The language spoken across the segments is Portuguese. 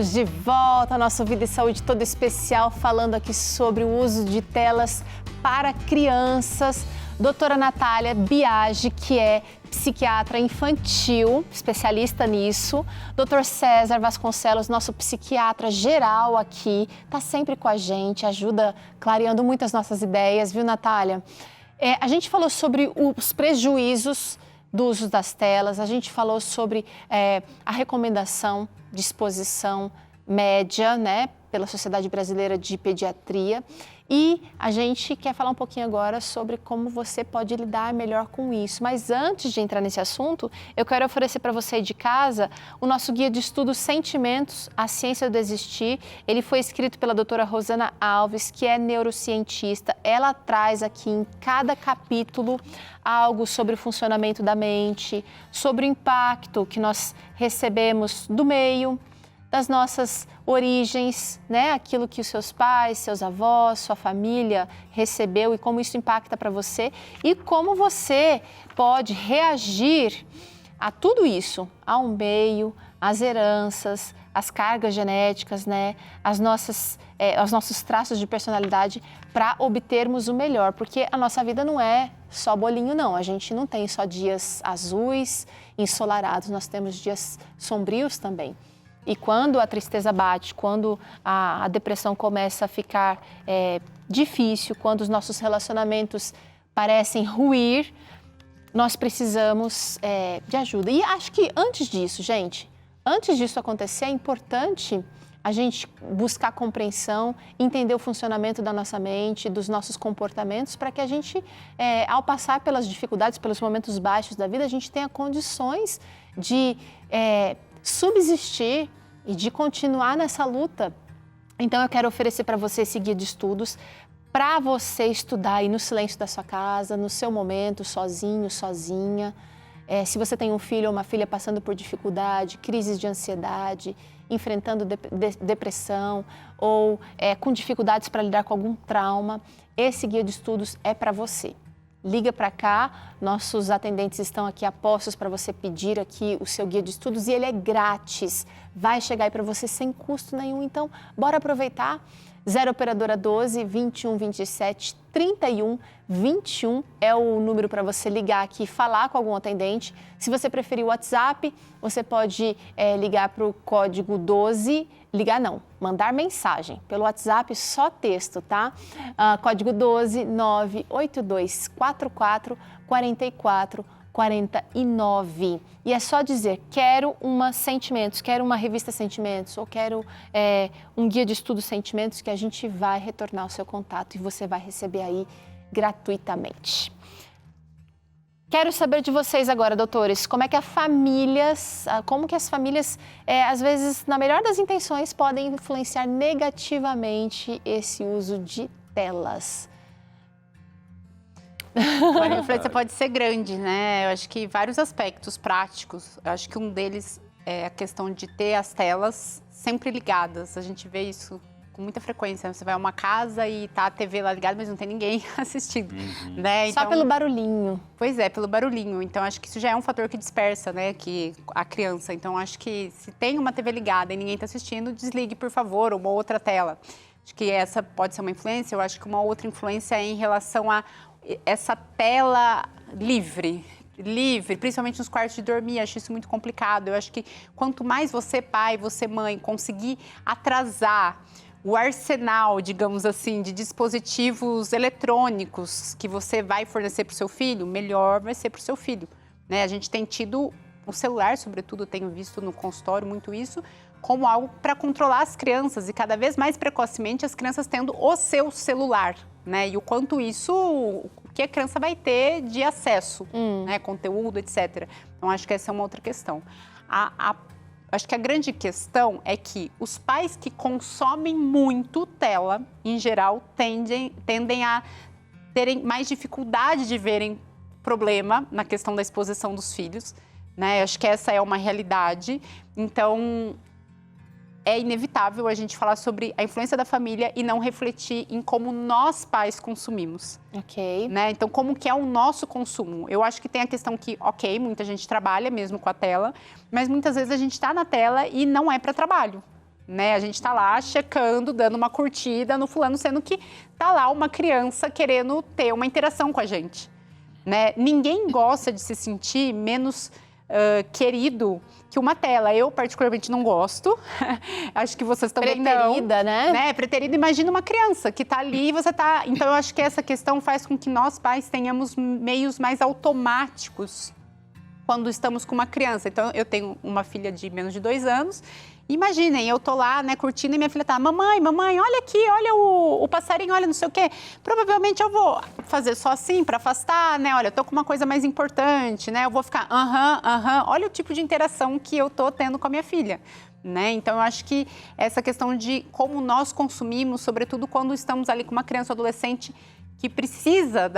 Estamos de volta, nosso Vida e Saúde todo especial, falando aqui sobre o uso de telas para crianças. Doutora Natália Biagi, que é psiquiatra infantil, especialista nisso. Doutor César Vasconcelos, nosso psiquiatra geral aqui, está sempre com a gente, ajuda clareando muitas nossas ideias, viu, Natália? A gente falou sobre os prejuízos do uso das telas, a gente falou sobre a recomendação de exposição média, né, pela Sociedade Brasileira de Pediatria. E a gente quer falar um pouquinho agora sobre como você pode lidar melhor com isso. Mas antes de entrar nesse assunto, eu quero oferecer para você de casa o nosso guia de estudos Sentimentos, a Ciência do Existir. Ele foi escrito pela doutora Rosana Alves, que é neurocientista. Ela traz aqui em cada capítulo algo sobre o funcionamento da mente, sobre o impacto que nós recebemos do meio, das nossas origens, né? Aquilo que os seus pais, seus avós, sua família recebeu e como isso impacta para você e como você pode reagir a tudo isso, ao meio, às heranças, às cargas genéticas, né? Aos nossos traços de personalidade para obtermos o melhor, porque a nossa vida não é só bolinho, não. A gente não tem só dias azuis, ensolarados, nós temos dias sombrios também. E quando a tristeza bate, quando a depressão começa a ficar difícil, quando os nossos relacionamentos parecem ruir, nós precisamos de ajuda. E acho que antes disso, gente, antes disso acontecer, é importante a gente buscar compreensão, entender o funcionamento da nossa mente, dos nossos comportamentos, para que a gente, ao passar pelas dificuldades, pelos momentos baixos da vida, a gente tenha condições de subsistir e de continuar nessa luta. Então eu quero oferecer para você esse guia de estudos para você estudar aí no silêncio da sua casa, no seu momento, sozinho, sozinha. Se você tem um filho ou uma filha passando por dificuldade, crises de ansiedade, enfrentando depressão ou com dificuldades para lidar com algum trauma, esse guia de estudos é para você. Liga para cá, nossos atendentes estão aqui a postos para você pedir aqui o seu guia de estudos e ele é grátis. Vai chegar aí para você sem custo nenhum, então bora aproveitar. 0 operadora 12 21 27 31 21 é o número para você ligar aqui e falar com algum atendente. Se você preferir o WhatsApp, você pode ligar para o código 12, mandar mensagem. Pelo WhatsApp, só texto, tá? Código 12 98244 44 49. E é só dizer, quero uma Sentimentos, quero uma revista Sentimentos, ou quero um guia de estudos Sentimentos, que a gente vai retornar o seu contato e você vai receber aí gratuitamente. Quero saber de vocês agora, doutores, como que as famílias, às vezes, na melhor das intenções, podem influenciar negativamente esse uso de telas. A influência pode ser grande, né? Eu acho que vários aspectos práticos. Eu acho que um deles é a questão de ter as telas sempre ligadas. A gente vê isso com muita frequência. Você vai a uma casa e tá a TV lá ligada, mas não tem ninguém assistindo, né? Só pelo barulhinho. Pois é, pelo barulhinho. Então, acho que isso já é um fator que dispersa, né, a criança. Então, acho que se tem uma TV ligada e ninguém tá assistindo, desligue, por favor, uma outra tela. Acho que essa pode ser uma influência. Eu acho que uma outra influência é em relação a essa tela livre, principalmente nos quartos de dormir, acho isso muito complicado. Eu acho que quanto mais você, pai, você, mãe, conseguir atrasar o arsenal, digamos assim, de dispositivos eletrônicos que você vai fornecer para o seu filho, melhor vai ser para o seu filho, né? A gente tem tido o celular, sobretudo, tenho visto no consultório muito isso, como algo para controlar as crianças e cada vez mais precocemente as crianças tendo o seu celular, né? E o quanto o que a criança vai ter de acesso, né? Conteúdo, etc. Então, acho que essa é uma outra questão. Acho que a grande questão é que os pais que consomem muito tela, em geral, tendem a terem mais dificuldade de verem problema na questão da exposição dos filhos, né? Acho que essa é uma realidade. Então, é inevitável a gente falar sobre a influência da família e não refletir em como nós, pais, consumimos. Ok. Né? Então, como que é o nosso consumo? Eu acho que tem a questão que, ok, muita gente trabalha mesmo com a tela, mas muitas vezes a gente está na tela e não é para trabalho. né? A gente tá lá checando, dando uma curtida no fulano, sendo que tá lá uma criança querendo ter uma interação com a gente, né? Ninguém gosta de se sentir menos querido que uma tela. Eu, particularmente, não gosto. Acho que vocês também não. Preterida, né? Preterida. Imagina uma criança que tá ali e você tá... Então, eu acho que essa questão faz com que nós, pais, tenhamos meios mais automáticos quando estamos com uma criança. Então, eu tenho uma filha de menos de 2 anos. Imaginem, eu tô lá, né, curtindo e minha filha tá, mamãe, olha aqui, olha o passarinho, olha não sei o quê. Provavelmente eu vou fazer só assim para afastar, né? Olha, eu tô com uma coisa mais importante, né? Eu vou ficar, olha o tipo de interação que eu tô tendo com a minha filha, né? Então, eu acho que essa questão de como nós consumimos, sobretudo quando estamos ali com uma criança ou adolescente que precisa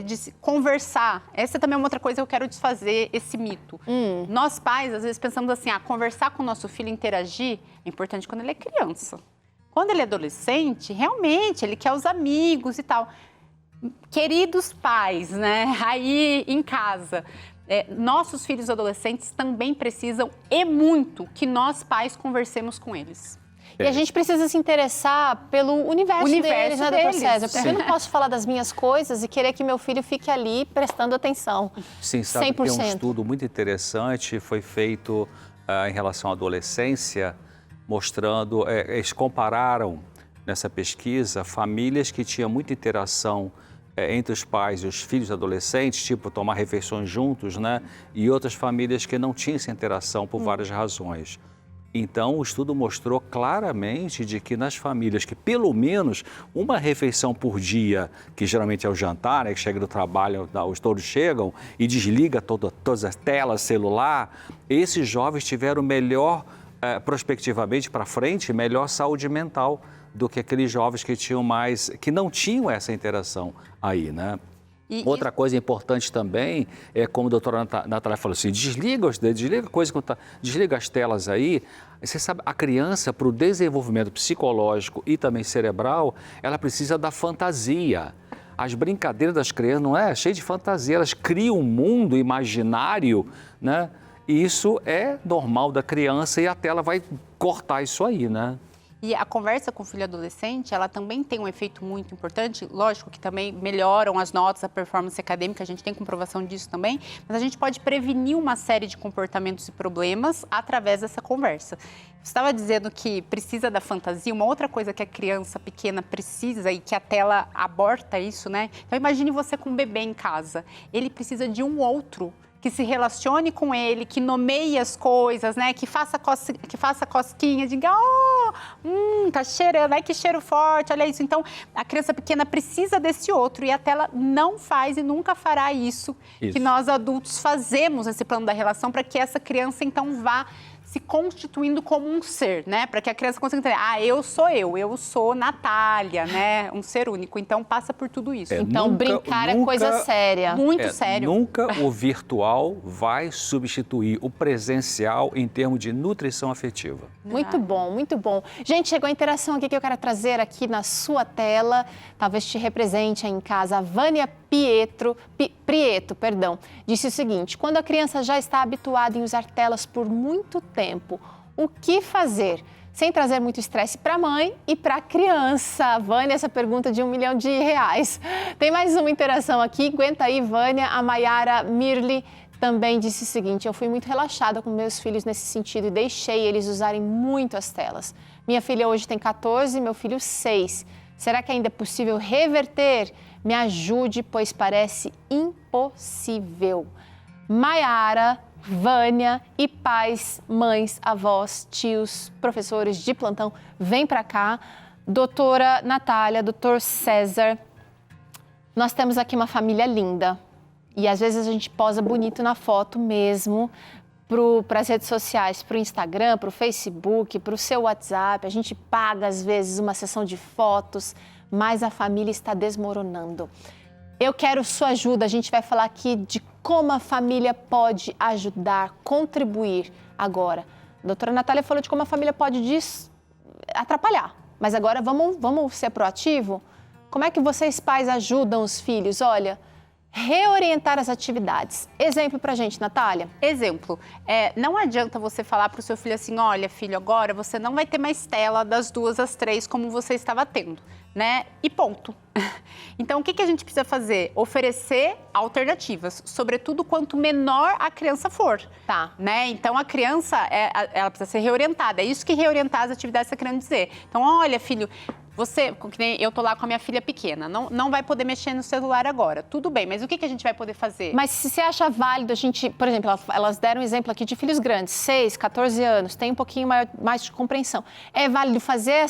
de conversar. Essa também é uma outra coisa que eu quero desfazer, esse mito. Nós pais, às vezes, pensamos assim, conversar com o nosso filho, interagir, é importante quando ele é criança. Quando ele é adolescente, realmente, ele quer os amigos e tal. Queridos pais, né, aí em casa, nossos filhos adolescentes também precisam, e muito, que nós pais conversemos com eles. E a gente precisa se interessar pelo universo deles, né, doutor César? Porque eu não posso falar das minhas coisas e querer que meu filho fique ali prestando atenção. Sim, sabe 100%. Que tem um estudo muito interessante, foi feito em relação à adolescência, mostrando, eles compararam nessa pesquisa famílias que tinham muita interação entre os pais e os filhos adolescentes, tipo tomar refeições juntos, né? E outras famílias que não tinham essa interação por várias razões. Então, o estudo mostrou claramente de que nas famílias que pelo menos uma refeição por dia, que geralmente é o jantar, né, que chega do trabalho, todos chegam e desliga todas as telas, celular, esses jovens tiveram melhor, prospectivamente para frente, melhor saúde mental do que aqueles jovens que não tinham essa interação aí, né? Outra coisa importante também é, como a doutora Natália falou assim, desliga as telas aí. Você sabe, a criança, para o desenvolvimento psicológico e também cerebral, ela precisa da fantasia. As brincadeiras das crianças, não é? Cheio de fantasia, elas criam um mundo imaginário, né? E isso é normal da criança e a tela vai cortar isso aí, né? E a conversa com o filho adolescente, ela também tem um efeito muito importante, lógico que também melhoram as notas, a performance acadêmica, a gente tem comprovação disso também, mas a gente pode prevenir uma série de comportamentos e problemas através dessa conversa. Você estava dizendo que precisa da fantasia, uma outra coisa que a criança pequena precisa e que a tela aborta isso, né? Então imagine você com um bebê em casa, ele precisa de um outro que se relacione com ele, que nomeie as coisas, né? Que faça cosquinha, diga, tá cheirando, ai que cheiro forte, olha isso. Então, a criança pequena precisa desse outro e a tela não faz e nunca fará isso. Que nós adultos fazemos esse plano da relação para que essa criança, então, vá se constituindo como um ser, né? Para que a criança consiga entender, eu sou Natália, né? Um ser único. Então, passa por tudo isso. Então, brincar é coisa séria. Muito sério. Nunca o virtual vai substituir o presencial em termos de nutrição afetiva. Muito bom, muito bom. Gente, chegou a interação aqui que eu quero trazer aqui na sua tela. Talvez te represente aí em casa. A Vânia Prieto, disse o seguinte: quando a criança já está habituada em usar telas por muito tempo, o que fazer? Sem trazer muito estresse para a mãe e para a criança. Vânia, essa pergunta de R$1 milhão. Tem mais uma interação aqui, aguenta aí, Vânia. A Maiara Mirli também disse o seguinte: eu fui muito relaxada com meus filhos nesse sentido e deixei eles usarem muito as telas. Minha filha hoje tem 14, meu filho 6. Será que ainda é possível reverter? Me ajude, pois parece impossível. Maiara, Vânia e pais, mães, avós, tios, professores de plantão, vem para cá. Doutora Natália, doutor César, nós temos aqui uma família linda. E às vezes a gente posa bonito na foto mesmo, para as redes sociais, para o Instagram, para o Facebook, para o seu WhatsApp. A gente paga, às vezes, uma sessão de fotos, mas a família está desmoronando. Eu quero sua ajuda. A gente vai falar aqui de como a família pode ajudar, contribuir agora. A doutora Natália falou de como a família pode atrapalhar, mas agora vamos ser proativo? Como é que vocês, pais, ajudam os filhos? Olha, reorientar as atividades. Exemplo pra gente, Natália. Exemplo, não adianta você falar para o seu filho assim, olha, filho, agora você não vai ter mais tela das 2 às 3 como você estava tendo, né? E ponto. Então, o que a gente precisa fazer? Oferecer alternativas, sobretudo quanto menor a criança for. Tá. Né? Então, a criança, ela precisa ser reorientada. É isso que reorientar as atividades está querendo dizer. Então, olha, filho, você, que nem eu tô lá com a minha filha pequena, não vai poder mexer no celular agora. Tudo bem, mas o que a gente vai poder fazer? Mas se você acha válido a gente, por exemplo, elas deram um exemplo aqui de filhos grandes, 6, 14 anos, tem um pouquinho mais de compreensão. É válido fazer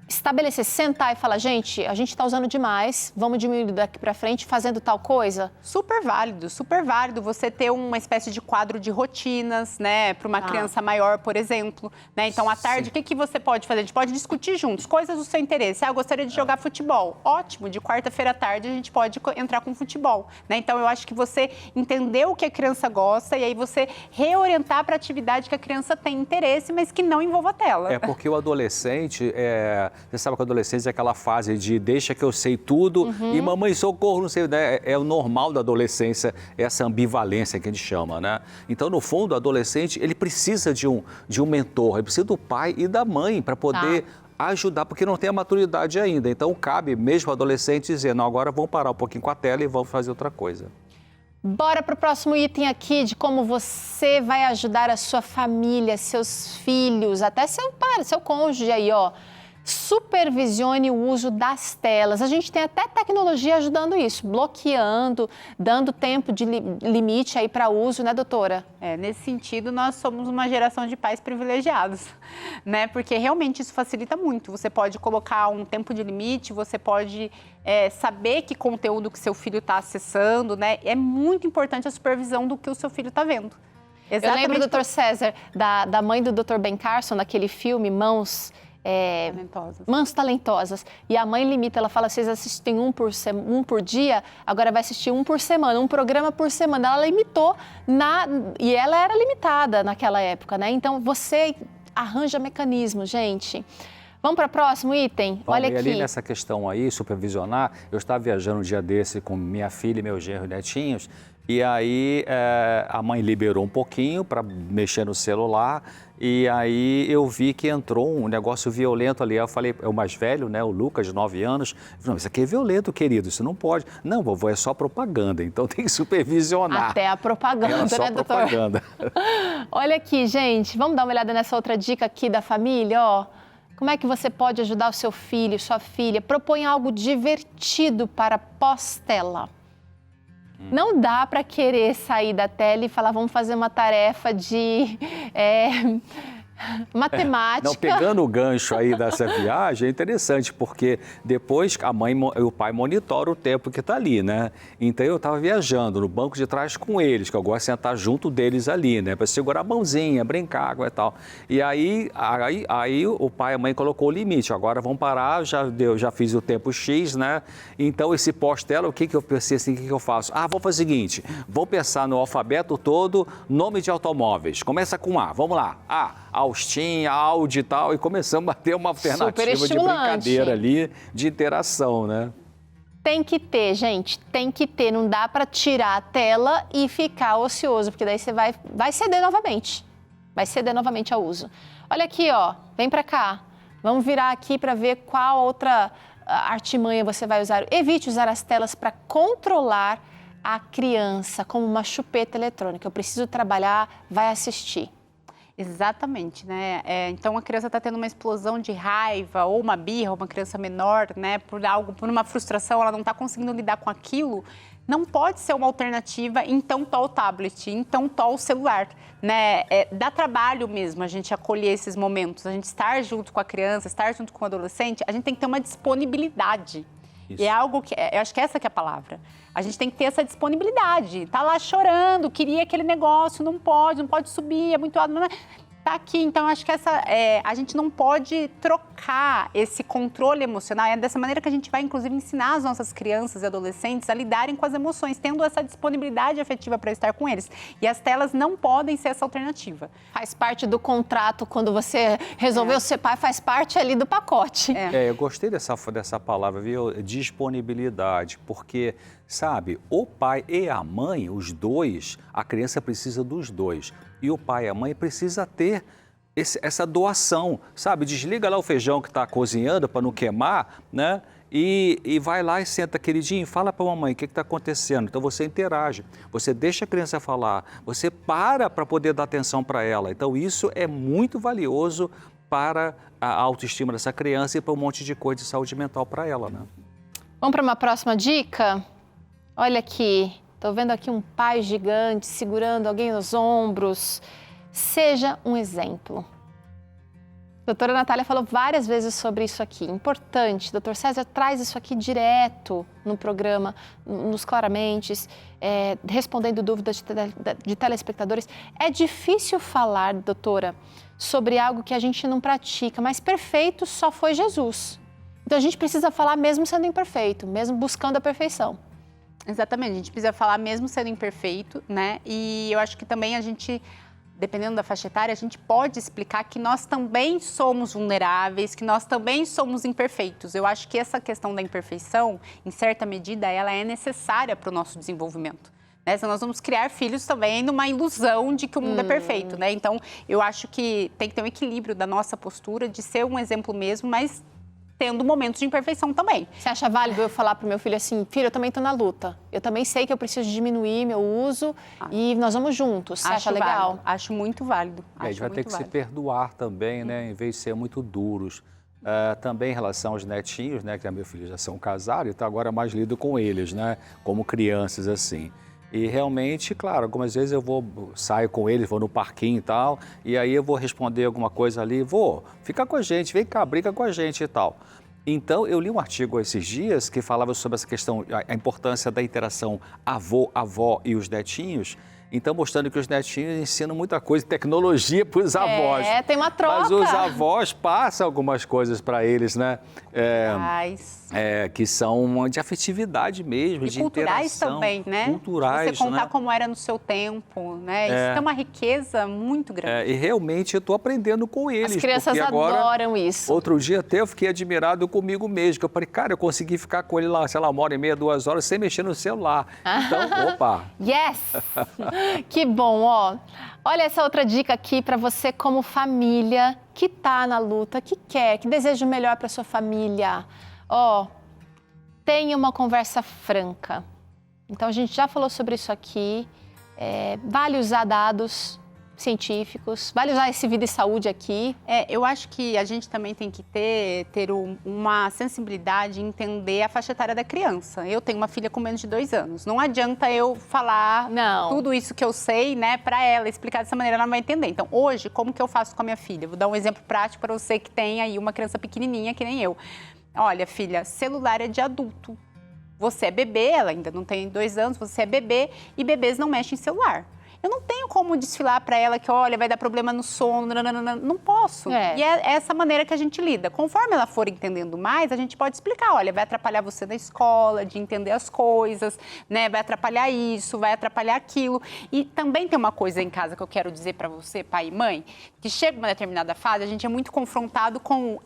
estabelecer, sentar e falar, gente, a gente está usando demais, vamos diminuir daqui para frente fazendo tal coisa? Super válido você ter uma espécie de quadro de rotinas, né, para uma criança maior, por exemplo, né? Então, à tarde, o que você pode fazer? A gente pode discutir juntos, coisas do seu interesse. Eu gostaria de jogar futebol. Ótimo, de quarta-feira à tarde a gente pode entrar com futebol, né? Então, eu acho que você entender o que a criança gosta e aí você reorientar para a atividade que a criança tem interesse, mas que não envolva a tela. É porque o adolescente, você sabe que a adolescência é aquela fase de deixa que eu sei tudo e mamãe, socorro, não sei, né? É o normal da adolescência, essa ambivalência que a gente chama, né? Então, no fundo, o adolescente, ele precisa de um mentor, ele precisa do pai e da mãe para poder ajudar, porque não tem a maturidade ainda. Então, cabe mesmo ao adolescente dizer, não, agora vamos parar um pouquinho com a tela e vamos fazer outra coisa. Bora para o próximo item aqui de como você vai ajudar a sua família, seus filhos, até seu pai, seu cônjuge aí, ó. Supervisione o uso das telas. A gente tem até tecnologia ajudando isso, bloqueando, dando tempo de limite aí para uso, né, doutora? Nesse sentido, nós somos uma geração de pais privilegiados, né? Porque realmente isso facilita muito. Você pode colocar um tempo de limite, você pode saber que conteúdo que seu filho está acessando, né? É muito importante a supervisão do que o seu filho está vendo. Exatamente. Eu lembro do Dr. César, da mãe do Dr. Ben Carson, naquele filme Mãos Talentosas. E a mãe limita, ela fala, vocês assistem um por dia, agora vai assistir um por semana, um programa por semana. Ela limitou, e ela era limitada naquela época, né? Então, você arranja mecanismo, gente. Vamos para o próximo item? Olha aqui. Ali nessa questão aí, supervisionar, eu estava viajando um dia desse com minha filha e meu genro e netinhos, e aí a mãe liberou um pouquinho para mexer no celular, e aí eu vi que entrou um negócio violento ali. Eu falei, é o mais velho, né, o Lucas, de 9 anos. Não, isso aqui é violento, querido, isso não pode. Não, vovô, é só propaganda, então tem que supervisionar. Até a propaganda, só né, doutor? Propaganda. Olha aqui, gente, vamos dar uma olhada nessa outra dica aqui da família, ó. Como é que você pode ajudar o seu filho, sua filha? Propõe algo divertido para pós-tela. Não dá para querer sair da tela e falar, vamos fazer uma tarefa de matemática. Não, pegando o gancho aí dessa viagem, é interessante, porque depois a mãe e o pai monitoram o tempo que está ali, né? Então, eu estava viajando no banco de trás com eles, que eu gosto de sentar junto deles ali, né? Para segurar a mãozinha, brincar e tal. E aí o pai e a mãe colocou o limite. Agora vamos parar, já fiz o tempo X, né? Então, esse pós-tela, o que eu pensei assim, o que eu faço? Vou fazer o seguinte, vou pensar no alfabeto todo, nome de automóveis. Começa com A, vamos lá. Austin, Audi e tal, e começamos a ter uma alternativa de brincadeira ali, de interação, né? Tem que ter, gente, tem que ter. Não dá para tirar a tela e ficar ocioso, porque daí você vai ceder novamente. Vai ceder novamente ao uso. Olha aqui, ó, vem para cá. Vamos virar aqui para ver qual outra artimanha você vai usar. Evite usar as telas para controlar a criança, como uma chupeta eletrônica. Eu preciso trabalhar, vai assistir. Exatamente, né? Então a criança está tendo uma explosão de raiva ou uma birra, uma criança menor, né? Por uma frustração, ela não está conseguindo lidar com aquilo. Não pode ser uma alternativa então tal tablet, então tal celular, né? Dá trabalho mesmo a gente acolher esses momentos, a gente estar junto com a criança, estar junto com o adolescente, a gente tem que ter uma disponibilidade. Isso. E é algo que, eu acho que essa que é a palavra. A gente tem que ter essa disponibilidade. Tá lá chorando, queria aquele negócio, não pode subir, é muito alto. Tá aqui, então acho que a gente não pode trocar esse controle emocional. É dessa maneira que a gente vai, inclusive, ensinar as nossas crianças e adolescentes a lidarem com as emoções, tendo essa disponibilidade afetiva para estar com eles. E as telas não podem ser essa alternativa. Faz parte do contrato, quando você resolveu ser pai, faz parte ali do pacote. Eu gostei dessa palavra, viu? Disponibilidade, porque sabe? O pai e a mãe, os dois, a criança precisa dos dois. E o pai e a mãe precisa ter essa doação, sabe? Desliga lá o feijão que está cozinhando para não queimar, né? E vai lá e senta, queridinho, fala para a mamãe o que está acontecendo. Então você interage, você deixa a criança falar, você para poder dar atenção para ela. Então isso é muito valioso para a autoestima dessa criança e para um monte de coisa de saúde mental para ela, né? Vamos para uma próxima dica? Olha aqui, estou vendo aqui um pai gigante segurando alguém nos ombros. Seja um exemplo. A doutora Natália falou várias vezes sobre isso aqui. Importante, doutor César traz isso aqui direto no programa, nos Claramentes, respondendo dúvidas de telespectadores. É difícil falar, doutora, sobre algo que a gente não pratica, mas perfeito só foi Jesus. Então a gente precisa falar mesmo sendo imperfeito, mesmo buscando a perfeição. Exatamente, a gente precisa falar mesmo sendo imperfeito, né? E eu acho que também a gente, dependendo da faixa etária, a gente pode explicar que nós também somos vulneráveis, que nós também somos imperfeitos. Eu acho que essa questão da imperfeição, em certa medida, ela é necessária para o nosso desenvolvimento. Né? Nós vamos criar filhos também numa ilusão de que o mundo é perfeito, né? Então, eu acho que tem que ter um equilíbrio da nossa postura de ser um exemplo mesmo, mas tendo momentos de imperfeição também. Você acha válido eu falar para o meu filho assim, filho, eu também estou na luta, eu também sei que eu preciso diminuir meu uso e nós vamos juntos, você acha legal? Válido. Acho muito válido. A gente vai ter que se perdoar também, né, em vez de ser muito duros. Também em relação aos netinhos, né, que meus filhos já são casados, então agora mais lido com eles, né, como crianças assim. E realmente, claro, algumas vezes eu saio com eles, vou no parquinho e tal, e aí eu vou responder alguma coisa ali, fica com a gente, vem cá, briga com a gente e tal. Então, eu li um artigo esses dias que falava sobre essa questão, a importância da interação avô, avó e os netinhos. Então, mostrando que os netinhos ensinam muita coisa, tecnologia para os avós. Tem uma troca. Mas os avós passam algumas coisas para eles, né? Que são de afetividade mesmo, e de culturais interação. Também, né? Culturais, você contar né? como era no seu tempo, né? Isso é uma riqueza muito grande. E realmente eu estou aprendendo com eles. As crianças adoram isso. Outro dia até eu fiquei admirado comigo mesmo, que eu falei, cara, eu consegui ficar com ele lá, sei lá, 1h30, 2 horas, sem mexer no celular. Então, opa! Yes! Que bom, ó. Olha essa outra dica aqui para você como família que tá na luta, que quer, que deseja o melhor para sua família. Ó, tenha uma conversa franca. Então, a gente já falou sobre isso aqui. Vale usar dados científicos, vale usar esse Vida e Saúde aqui. Eu acho que a gente também tem que ter uma sensibilidade em entender a faixa etária da criança. Eu tenho uma filha com menos de 2 anos. Não adianta eu falar tudo isso que eu sei, né, para ela, explicar dessa maneira, ela não vai entender. Então, hoje, como que eu faço com a minha filha? Vou dar um exemplo prático para você que tem aí uma criança pequenininha, que nem eu. Olha, filha, celular é de adulto. Você é bebê, ela ainda não tem 2 anos, você é bebê e bebês não mexem em celular. Eu não tenho como desfilar para ela que, olha, vai dar problema no sono, não posso. E é essa maneira que a gente lida. Conforme ela for entendendo mais, a gente pode explicar, olha, vai atrapalhar você na escola, de entender as coisas, né? Vai atrapalhar isso, vai atrapalhar aquilo. E também tem uma coisa em casa que eu quero dizer para você, pai e mãe, que chega uma determinada fase, a gente é muito confrontado com,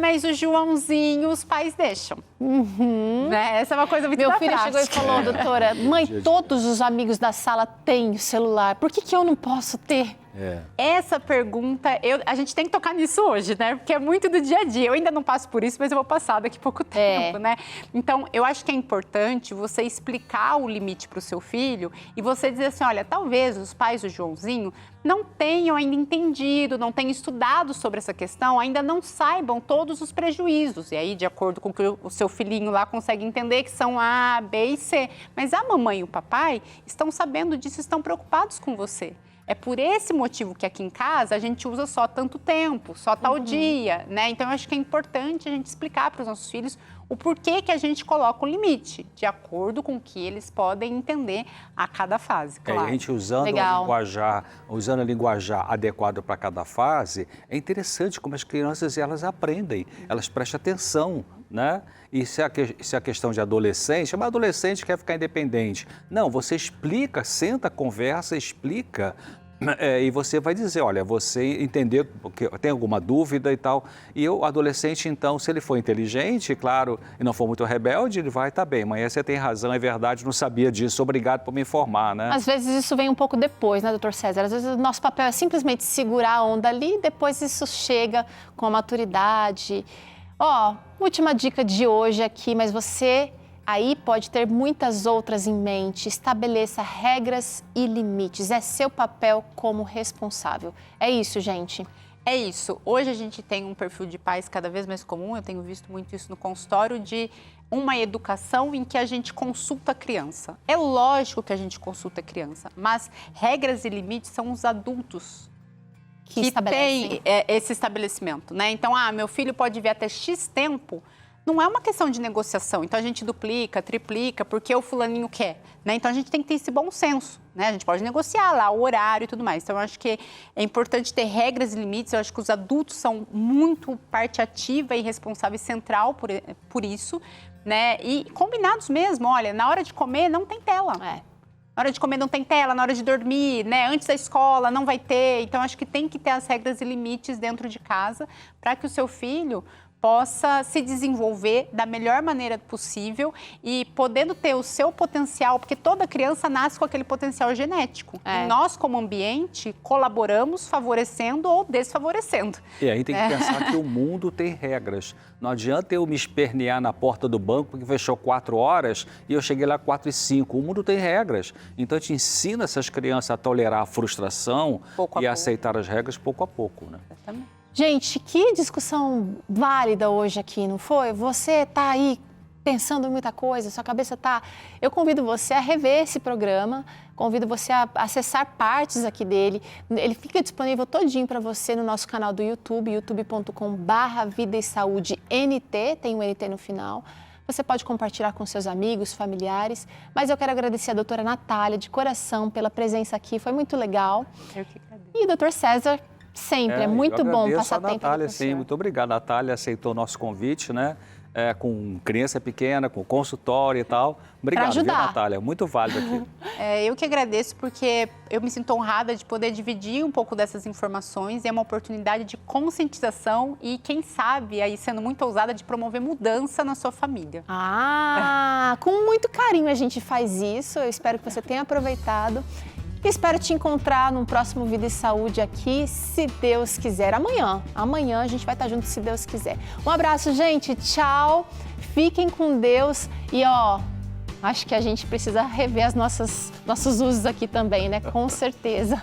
mas o Joãozinho, os pais deixam. Né? Essa é uma coisa muito Meu filho chegou e falou, doutora, mãe, todos os amigos da sala têm celular. Por que eu não posso ter? Essa pergunta, a gente tem que tocar nisso hoje, né? Porque é muito do dia a dia. Eu ainda não passo por isso, mas eu vou passar daqui a pouco tempo, né? Então, eu acho que é importante você explicar o limite para o seu filho e você dizer assim, olha, talvez os pais do Joãozinho não tenham ainda entendido, não tenham estudado sobre essa questão, ainda não saibam todos os prejuízos. E aí, de acordo com o que o seu filhinho lá consegue entender, que são A, B e C. Mas a mamãe e o papai estão sabendo disso, estão preocupados com você. É por esse motivo que aqui em casa a gente usa só tanto tempo, só tal dia, né? Então, eu acho que é importante a gente explicar para os nossos filhos o porquê que a gente coloca o limite, de acordo com o que eles podem entender a cada fase, claro. A gente usando a linguajar adequado para cada fase, é interessante como as crianças elas aprendem, elas prestam atenção, né? E se a questão de adolescente, uma adolescente quer ficar independente. Não, você explica, senta, conversa, explica E você vai dizer, olha, você entender, porque tem alguma dúvida e tal. E o adolescente, então, se ele for inteligente, claro, e não for muito rebelde, ele vai estar bem. Mãe, você tem razão, é verdade, não sabia disso, obrigado por me informar, né? Às vezes isso vem um pouco depois, né, doutor César? Às vezes o nosso papel é simplesmente segurar a onda ali, depois isso chega com a maturidade. Última dica de hoje aqui, mas você aí pode ter muitas outras em mente. Estabeleça regras e limites. É seu papel como responsável. É isso, gente. É isso. Hoje a gente tem um perfil de pais cada vez mais comum, eu tenho visto muito isso no consultório, de uma educação em que a gente consulta a criança. É lógico que a gente consulta a criança, mas regras e limites são os adultos que têm esse estabelecimento, né? Então, meu filho pode vir até X tempo. Não é uma questão de negociação, então a gente duplica, triplica, porque o fulaninho quer, né? Então a gente tem que ter esse bom senso, né? A gente pode negociar lá o horário e tudo mais. Então eu acho que é importante ter regras e limites, eu acho que os adultos são muito parte ativa e responsável central por isso, né? E combinados mesmo, olha, na hora de comer não tem tela. Na hora de comer não tem tela, na hora de dormir, né? Antes da escola não vai ter. Então acho que tem que ter as regras e limites dentro de casa para que o seu filho possa se desenvolver da melhor maneira possível e podendo ter o seu potencial, porque toda criança nasce com aquele potencial genético. E nós, como ambiente, colaboramos favorecendo ou desfavorecendo. E aí tem que pensar que o mundo tem regras. Não adianta eu me espernear na porta do banco que fechou 4 horas e eu cheguei lá 4h05. O mundo tem regras. Então, a gente ensina essas crianças a tolerar a frustração e a aceitar as regras pouco a pouco, né? Exatamente. Gente, que discussão válida hoje aqui, não foi? Você está aí pensando em muita coisa, sua cabeça está... Eu convido você a rever esse programa, convido você a acessar partes aqui dele. Ele fica disponível todinho para você no nosso canal do YouTube, youtube.com/Vida e Saúde NT, tem um NT no final. Você pode compartilhar com seus amigos, familiares. Mas eu quero agradecer a doutora Natália, de coração, pela presença aqui, foi muito legal. Eu que agradeço. E o doutor César... Sempre, é muito bom passar tempo com Natália, o senhor. muito obrigado. A Natália aceitou o nosso convite, né? Com criança pequena, com consultório e tal. Obrigado, viu, Natália? Muito válido aqui. Eu que agradeço, porque eu me sinto honrada de poder dividir um pouco dessas informações. E é uma oportunidade de conscientização e, quem sabe, aí sendo muito ousada, de promover mudança na sua família. Com muito carinho a gente faz isso. Eu espero que você tenha aproveitado. Espero te encontrar num próximo Vida e Saúde aqui, se Deus quiser. Amanhã a gente vai estar junto, se Deus quiser. Um abraço, gente. Tchau. Fiquem com Deus. E, acho que a gente precisa rever nossos usos aqui também, né? Com certeza.